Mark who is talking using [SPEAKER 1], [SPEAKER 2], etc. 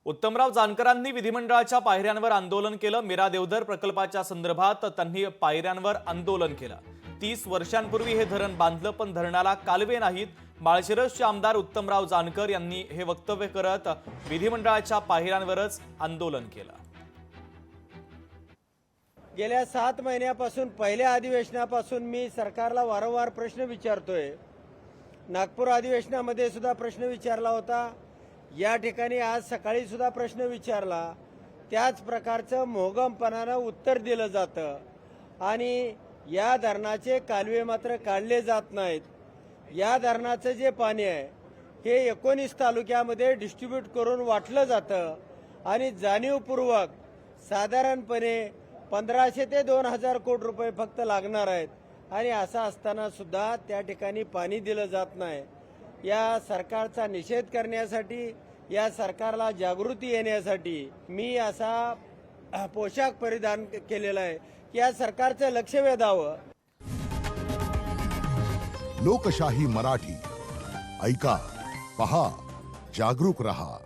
[SPEAKER 1] उत्तमराव जानकरांनी विधिमंडळाच्या पायऱ्यांवर आंदोलन केलं। मीरा देवधर प्रकल्पाच्या संदर्भात त्यांनी पायऱ्यांवर आंदोलन केलं। 30 वर्षांपूर्वी हे धरण बांधलं, पण धरणाला कालवे नाहीत। माळशिरसचे आमदार उत्तमराव जानकर यांनी हे वक्तव्य करत विधिमंडळाच्या पायऱ्यांवरच आंदोलन केलं।
[SPEAKER 2] गेल्या 7 महिन्यापासून पहिल्या अधिवेशनापासून मी सरकारला वारंवार प्रश्न विचारतोय। नागपूर अधिवेशनामध्ये सुद्धा प्रश्न विचारला होता, या ठिकाणी आज सकाळी सुद्धा प्रश्न विचारला। त्याच प्रकारचं मोहगमपणानं उत्तर दिलं जातं आणि या धरणाचे कालवे मात्र काढले जात नाहीत। या धरणाचं जे पाणी आहे हे 19 तालुक्यामध्ये डिस्ट्रीब्यूट करून वाटलं जातं आणि जाणीवपूर्वक साधारणपणे 1500 ते 2000 कोटी रुपये फक्त लागणार आहेत आणि असं असताना सुद्धा त्या ठिकाणी पाणी दिलं जात नाही। या सरकारचा निषेध करण्यासाठी, या सरकारला जागृती येण्यासाठी मी असा पोशाख परिधान केलेला आहे की या सरकारचं लक्ष वेधावं।
[SPEAKER 3] लोकशाही मराठी ऐका, पहा, जागरूक रहा।